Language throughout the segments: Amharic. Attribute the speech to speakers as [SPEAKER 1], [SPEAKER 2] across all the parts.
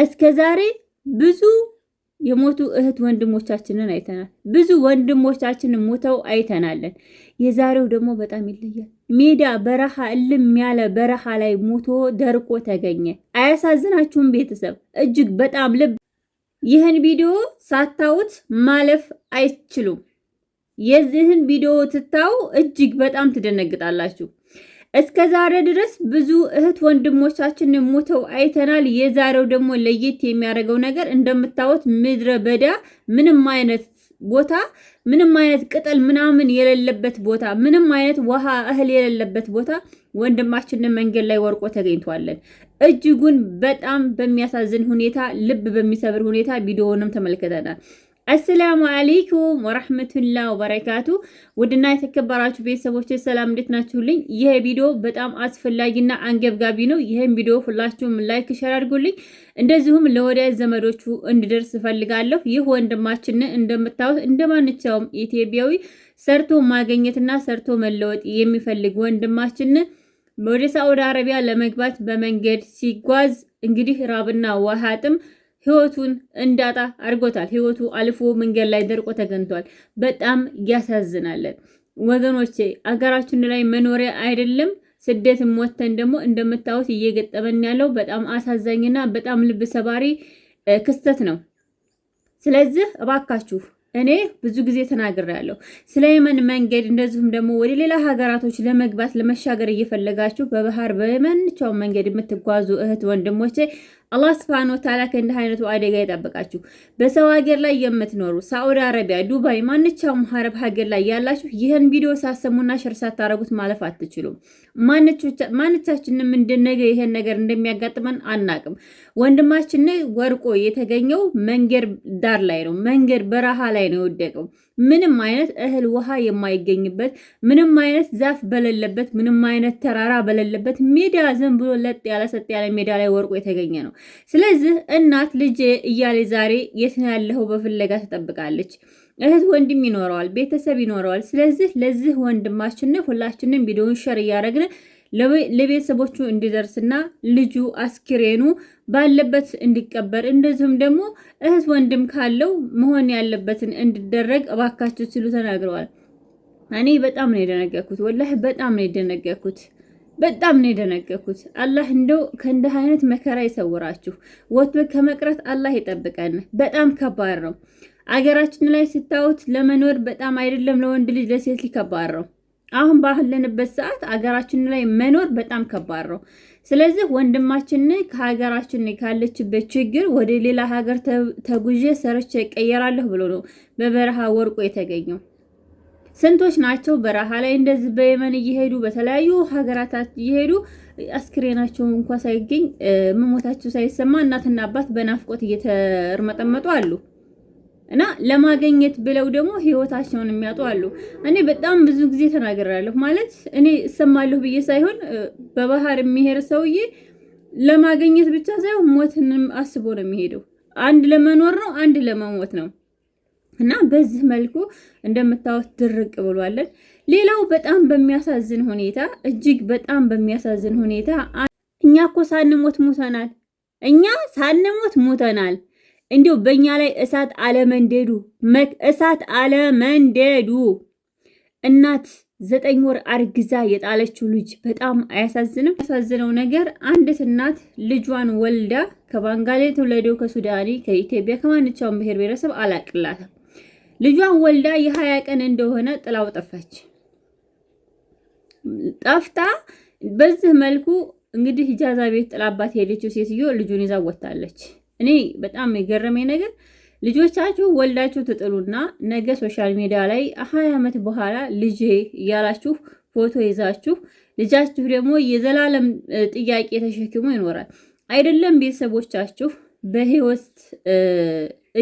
[SPEAKER 1] እስከዛሬ ብዙ የሞቱ እህት ወንድሞቻችንን አይተናል። ብዙ ወንድሞቻችንን ሞተው አይተናለን። የዛሬው ደግሞ በጣም ይለያል። ሜዳ በረሃ እልም ያለ በረሃ ላይ ሞቶ ደርቆ ተገኘ። አያሳዝናችሁም ቤተሰብ? እጅግ በጣም ልብ ይህን ቪዲዮ ሳታዩት ማለፍ አይችሉም። የዚህን ቪዲዮ ትታው እጅግ በጣም ትደነግጣላችሁ። እስከ ዛሬ ድረስ ብዙ እህት ወንድሞቻችን ሞተው አይተናል። የዛሬው ደግሞ ለየት የሚያደርገው ነገር እንደምታዩት ምድረ በዳ ምንም አይነት ቦታ ምንም አይነት ቅጠል ምናምን የሌለበት ቦታ ምንም አይነት ውሃ እህል የሌለበት ቦታ ወንድማችን መንገድ ላይ ወርቆ ተገኝቷለን። እጅጉን በጣም በሚያሳዝን ሁኔታ ልብ በሚሰብር ሁኔታ ቪዲዮውንም ተመልክተናል። አሰላሙ አለይኩም ወራህመቱላሂ ወበረካቱ። ውድና የተከበራችሁ ቤተሰቦች ሰላም እንዴት ናችሁልኝ? ይሄ ቪዲዮ በጣም አስፈላጊና አንገብጋቢ ነው። ይሄን ቪዲዮ ሁላችሁም ላይክ ሼር አድርጉልኝ፣ እንደዚሁም ለወዳጅ ዘመዶቹ እንዲደርስ ፈልጋለሁ። ይህ ወንድማችን እንደምታዩት እንደማንኛውም ኢትዮጵያዊ ሰርቶ ማግኘትና ሰርቶ መለወጥ የሚፈልግ ወንድማችን ወደ ሳዑዲ አረቢያ ለመግባት በመንገድ ሲጓዝ እንግዲህ ራብና ውሃጥም ህይወቱን እንዳጣ አድርጎታል። ህይወቱ አልፎ መንገድ ላይ ደርቆ ተገኝቷል። በጣም ያሳዝናል ወገኖቼ። አገራችን ላይ መኖሪያ አይደለም ስደትም ወተን ደግሞ እንደምታዩት እየገጠመን ያለው በጣም አሳዛኝና በጣም ልብ ሰባሪ ክስተት ነው። ስለዚህ እባካችሁ እኔ ብዙ ጊዜ ተናግሬያለሁ ስለ የመን መንገድ እንደዚሁም ደግሞ ወደ ሌላ ሀገራቶች ለመግባት ለመሻገር እየፈለጋችሁ በባህር በማንኛውም መንገድ የምትጓዙ እህት ወንድሞቼ አላህ Subhanahu Wa Ta'ala ከእንዲህ አይነቱ አደጋ ይጠብቃችሁ። በሰው ሀገር ላይ የምትኖሩ ሳዑዲ አረቢያ፣ ዱባይ፣ ማንኛውም አረብ ሀገር ላይ ያላችሁ ይህን ቪዲዮ ሳሰሙና ሸር ሳታረጉት ማለፍ አትችሉም። ማንቻችንም እንደነገ ይሄን ነገር እንደሚያጋጥመን አናቅም። ወንድማችን ወርቆ የተገኘው መንገድ ዳር ላይ ነው። መንገድ በረሃ ላይ ነው የወደቀው። ምንም አይነት እህል ውሃ የማይገኝበት ምንም አይነት ዛፍ በሌለበት ምንም አይነት ተራራ በሌለበት ሜዳ ዝም ብሎ ለጥ ያለ ሰጥ ያለ ሜዳ ላይ ወርቆ የተገኘ ነው። ስለዚህ እናት ልጄ እያለ ዛሬ የት ነው ያለኸው በፍለጋ ትጠብቃለች። እህት ወንድም ይኖረዋል፣ ቤተሰብ ይኖረዋል። ስለዚህ ለዚህ ወንድማችን ሁላችንም ቪዲዮውን ሸር እያደረግን ለቤተሰቦቹ እንዲደርስና ልጁ አስክሬኑ ባለበት እንዲቀበር እንደዚሁም ደግሞ እህት ወንድም ካለው መሆን ያለበትን እንዲደረግ እባካችሁ ሲሉ ተናግረዋል። እኔ በጣም ነው የደነገኩት፣ ወላሂ በጣም ነው የደነገኩት። በጣም ነው የደነገኩት። አላህ እንደው ከእንዲህ አይነት መከራ ይሰውራችሁ፣ ወጥቶ ከመቅረት አላህ ይጠብቀን። በጣም ከባድ ነው። አገራችን ላይ ስታዩት ለመኖር በጣም አይደለም ለወንድ ልጅ ለሴት ልጅ ከባድ ነው። አሁን ባለንበት ሰዓት አገራችን ላይ መኖር በጣም ከባድ ነው። ስለዚህ ወንድማችን ከሀገራችን ካለችበት ችግር ወደ ሌላ ሀገር ተጉዤ ሰርቼ እቀየራለሁ ብሎ ነው በበረሃ ወርቆ የተገኘው። ስንቶች ናቸው በረሃ ላይ እንደዚህ በየመን እየሄዱ በተለያዩ ሀገራት እየሄዱ አስክሬናቸው እንኳን ሳይገኝ መሞታቸው ሳይሰማ እናትና አባት በናፍቆት እየተርመጠመጡ አሉ። እና ለማገኘት ብለው ደግሞ ህይወታቸውን የሚያጡ አሉ። እኔ በጣም ብዙ ጊዜ ተናግራለሁ። ማለት እኔ እሰማለሁ ብዬ ሳይሆን በባህር የሚሄድ ሰውዬ ለማገኘት ብቻ ሳይሆን ሞትንም አስቦ ነው የሚሄደው። አንድ ለመኖር ነው፣ አንድ ለመሞት ነው። እና በዚህ መልኩ እንደምታዩት ድርቅ ብሏለን። ሌላው በጣም በሚያሳዝን ሁኔታ እጅግ በጣም በሚያሳዝን ሁኔታ እኛ እኮ ሳንሞት ሞተናል። እኛ ሳንሞት ሞተናል። እንዲሁ በእኛ ላይ እሳት አለመንደዱ እናት 9 ወር አርግዛ የጣለችው ልጅ በጣም አያሳዝንም? ያሳዝነው ነገር አንዲት እናት ልጇን ወልዳ ከባንጋሌ ተወለደው ከሱዳኒ ከኢትዮጵያ ከማንኛውም ብሔር ብሔረሰብ አላቅላትም። ልጇን ወልዳ የ20 ቀን እንደሆነ ጥላው ጠፋች። ጠፍታ በዚህ መልኩ እንግዲህ ኢጃዛ ቤት ጥላባት ሄደችው ሴትዮ ልጁን ይዛ ወጣለች። እኔ በጣም የገረመኝ ነገር ልጆቻችሁ ወልዳችሁ ትጥሉና ነገ ሶሻል ሚዲያ ላይ 20 ዓመት በኋላ ልጄ እያላችሁ ፎቶ ይዛችሁ ልጃችሁ ደግሞ የዘላለም ጥያቄ ተሸክሞ ይኖራል። አይደለም ቤተሰቦቻችሁ በህይወት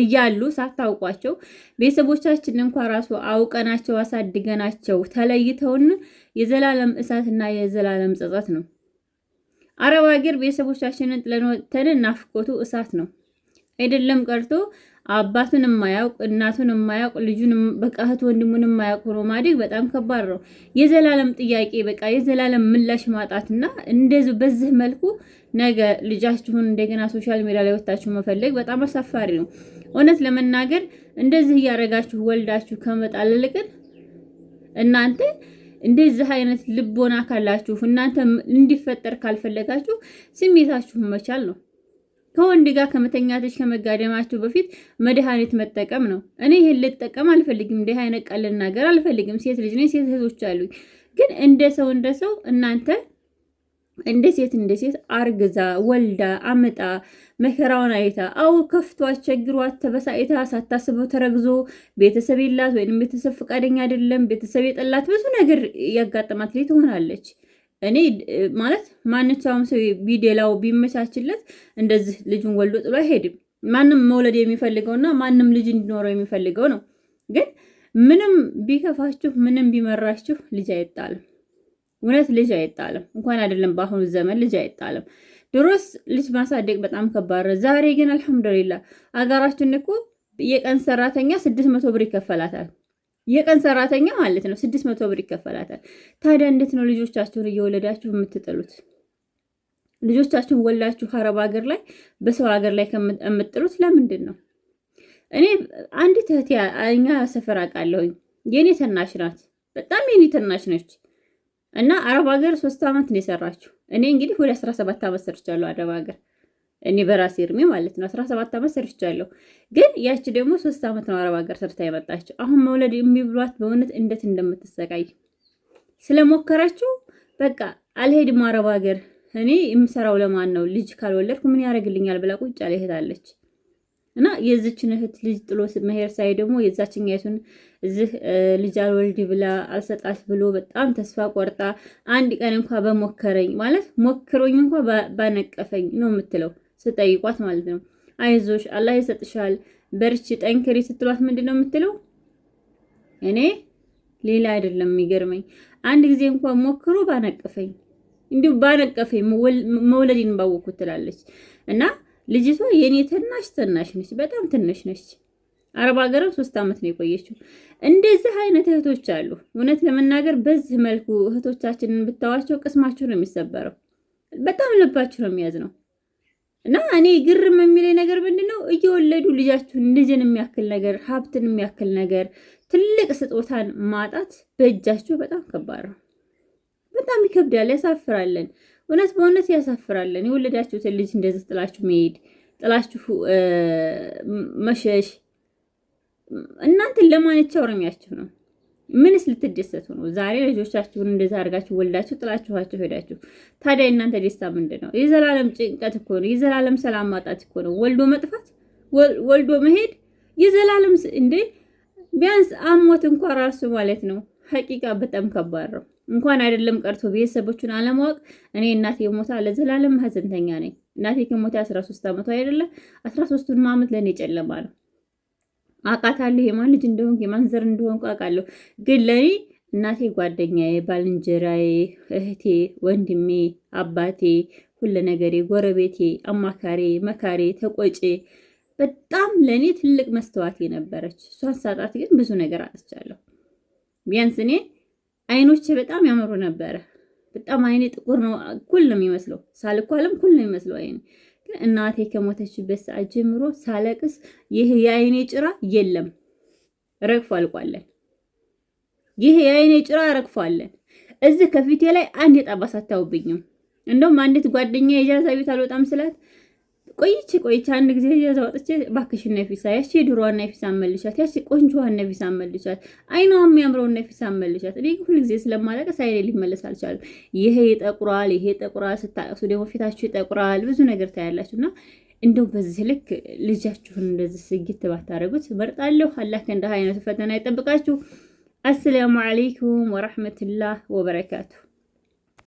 [SPEAKER 1] እያሉ ሳታውቋቸው ቤተሰቦቻችን እንኳን ራሱ አውቀናቸው አሳድገናቸው ተለይተውን የዘላለም እሳትና የዘላለም ጸጸት ነው። አረብ ሀገር ቤተሰቦቻችንን ጥለን ወጥተን ናፍቆቱ እሳት ነው። አይደለም ቀርቶ አባቱን የማያውቅ እናቱን የማያውቅ ልጁን በቃ እህት ወንድሙን የማያውቅ ሆኖ ማደግ በጣም ከባድ ነው። የዘላለም ጥያቄ በቃ የዘላለም ምላሽ ማጣትና እንደዚህ በዚህ መልኩ ነገ ልጃችሁን እንደገና ሶሻል ሚዲያ ላይ ወጣችሁ መፈለግ በጣም አሳፋሪ ነው። እውነት ለመናገር እንደዚህ እያደረጋችሁ ወልዳችሁ ከመጣለልቅን እናንተ እንደዚህ አይነት ልቦና ካላችሁ እናንተ እንዲፈጠር ካልፈለጋችሁ ስሜታችሁን መቻል ነው። ከወንድ ጋር ከመተኛትሽ ከመጋደማችሁ በፊት መድኃኒት መጠቀም ነው። እኔ ይሄን ልጠቀም አልፈልግም፣ እንዲህ አይነት ቀልን ነገር አልፈልግም። ሴት ልጅ ነኝ፣ ሴት እህቶች አሉኝ። ግን እንደ ሰው እናንተ እንደ ሴት አርግዛ ወልዳ አምጣ መከራውን አይታ አው ከፍቷት ቸግሯት ተበሳይታ ሳታስበው ተረግዞ ቤተሰብ የላት ወይም ቤተሰብ ፈቃደኛ አይደለም፣ ቤተሰብ የጠላት ብዙ ነገር ያጋጠማት ላይ ትሆናለች። እኔ ማለት ማንኛውም ሰው ቢደላው ቢመቻችለት እንደዚህ ልጁን ወልዶ ጥሎ አይሄድም። ማንም መውለድ የሚፈልገውና ማንም ልጅ እንዲኖረው የሚፈልገው ነው። ግን ምንም ቢከፋችሁ ምንም ቢመራችሁ ልጅ አይጣልም። እውነት ልጅ አይጣልም። እንኳን አይደለም በአሁኑ ዘመን ልጅ አይጣልም። ድሮስ ልጅ ማሳደግ በጣም ከባድ ነው። ዛሬ ግን አልሐምዱሊላህ አገራችን እኮ የቀን ሰራተኛ 600 ብር ይከፈላታል። የቀን ሰራተኛ ማለት ነው 600 ብር ይከፈላታል። ታዲያ እንዴት ነው ልጆቻችሁን እየወለዳችሁ የምትጥሉት? ልጆቻችሁን ወላችሁ አረብ ሀገር ላይ በሰው ሀገር ላይ የምትጥሉት ለምንድን ነው? እኔ አንዲት እህቴ እኛ ሰፈር አውቃለሁኝ። የኔ ተናሽ ናት፣ በጣም የኔ ተናሽ ነች። እና አረብ ሀገር 3 ዓመት ነው የሰራችው። እኔ እንግዲህ ወደ 17 ዓመት ሰርቻለሁ አረብ ሀገር፣ እኔ በራሴ እድሜ ማለት ነው 17 ዓመት ሰርቻለሁ። ግን ያቺ ደግሞ 3 ዓመት ነው አረብ ሀገር ሰርታ የመጣችው። አሁን መውለድ የሚብሏት በእውነት እንዴት እንደምትሰቃይ ስለሞከረችው በቃ አልሄድም አረብ ሀገር፣ እኔ የምሰራው ለማን ነው? ልጅ ካልወለድኩ ምን ያደርግልኛል ብላ ቁጭ ያለ እህታለች። እና የዚችን እህት ልጅ ጥሎ መሄድ ሳይ ደግሞ የዛችኛይቱን እዚህ ልጅ አልወልድ ብላ አልሰጣት ብሎ በጣም ተስፋ ቆርጣ አንድ ቀን እንኳን በሞከረኝ ማለት ሞክሮኝ እንኳን ባነቀፈኝ ነው የምትለው ስጠይቋት ማለት ነው። አይዞሽ አላህ ይሰጥሻል፣ በርቺ፣ ጠንክሪ ስትሏት ምንድን ነው የምትለው? እኔ ሌላ አይደለም የሚገርመኝ አንድ ጊዜ እንኳን ሞክሮ ባነቀፈኝ፣ እንዲሁ ባነቀፈኝ መውለድን ባወኩት ትላለች። እና ልጅቷ የኔ ተናሽ ነች፣ በጣም ትንሽ ነች። አረብ ሀገርም 3 ዓመት ነው የቆየችው። እንደዚህ አይነት እህቶች አሉ። እውነት ለመናገር በዚህ መልኩ እህቶቻችንን ብታዋቸው ቅስማቸው ነው የሚሰበረው፣ በጣም ልባችሁ ነው የሚያዝነው። እና እኔ ግርም የሚለኝ ነገር ምንድነው እየወለዱ ልጃችሁን ልጅን የሚያክል ነገር ሀብትን የሚያክል ነገር ትልቅ ስጦታን ማጣት በእጃችሁ በጣም ከባድ ነው። በጣም ይከብዳል፣ ያሳፍራለን። እውነት በእውነት ያሳፍራለን። የወለዳችሁትን ልጅ እንደዚህ ጥላችሁ መሄድ፣ ጥላችሁ መሸሽ እናንተን ለማንቻው ረሚያችሁ ነው? ምንስ ልትደሰቱ ነው? ዛሬ ልጆቻችሁን እንደዛ አድርጋችሁ ወልዳችሁ ጥላችኋቸው ሄዳችሁ። ታዲያ እናንተ ደስታ ምንድን ነው? የዘላለም ጭንቀት እኮ ነው። የዘላለም ሰላም ማጣት እኮ ነው። ወልዶ መጥፋት፣ ወልዶ መሄድ የዘላለም እንዴ! ቢያንስ አሞት እንኳን ራሱ ማለት ነው ሐቂቃ በጣም ከባድ ነው። እንኳን አይደለም ቀርቶ ቤተሰቦቹን አለማወቅ። እኔ እናቴ ሞታ ለዘላለም ሀዘንተኛ ነኝ። እናቴ ከሞታ 13 ዓመቷ አይደለ? 13ቱን ዓመት ለኔ ጨለማ ነው። አውቃታለሁ የማን ልጅ እንደሆንኩ የማን ዘር እንደሆንኩ አውቃለሁ። ግን ለኔ እናቴ ጓደኛዬ፣ ባልንጀራዬ፣ እህቴ፣ ወንድሜ፣ አባቴ፣ ሁሉ ነገሬ፣ ጎረቤቴ፣ አማካሪ፣ መካሪ፣ ተቆጪ በጣም ለኔ ትልቅ መስተዋት የነበረች እሷን ሳጣት ግን ብዙ ነገር አጥቻለሁ። ቢያንስ እኔ አይኖቼ በጣም ያመሩ ነበረ። በጣም አይኔ ጥቁር ነው፣ ኩል ነው የሚመስለው። ሳልኳልም ኩል ነው የሚመስለው አይኔ። እናቴ ከሞተችበት ሰዓት ጀምሮ ሳለቅስ ይህ የአይኔ ጭራ የለም ረግፎ አልቋለን። ይህ የአይኔ ጭራ ረግፏለን። እዚህ ከፊቴ ላይ አንድ የጠባሳ አታውብኝም። እንደውም አንዲት ጓደኛ የጃዛ ቤት አልወጣም ስላት ቆይቼ አንድ ጊዜ የጃዛ ወጥቼ ባክሽ ነፊሳ ያቺ ድሮዋን ነፊሳ መልሻት፣ ያቺ ቆንጆዋን ነፊሳ መልሻት፣ አይኗ የሚያምረውን ነፊሳ መልሻት። እኔ ሁሉ ጊዜ ስለማለቀስ አይኔ ሊመለስ አልቻለም። ይሄ ይጠቁራል፣ ይሄ ይጠቁራል፣ ስታቀሱ ደግሞ ፊታችሁ ይጠቁራል። ብዙ ነገር ታያላችሁና እንደው በዚህ ልክ ልጃችሁን እንደዚህ ስግት ባታረጉት መርጣለሁ። አላህ ከእንዲህ አይነቱ ፈተና ይጠብቃችሁ። አሰላሙ አለይኩም ወራህመቱላህ ወበረካቱ።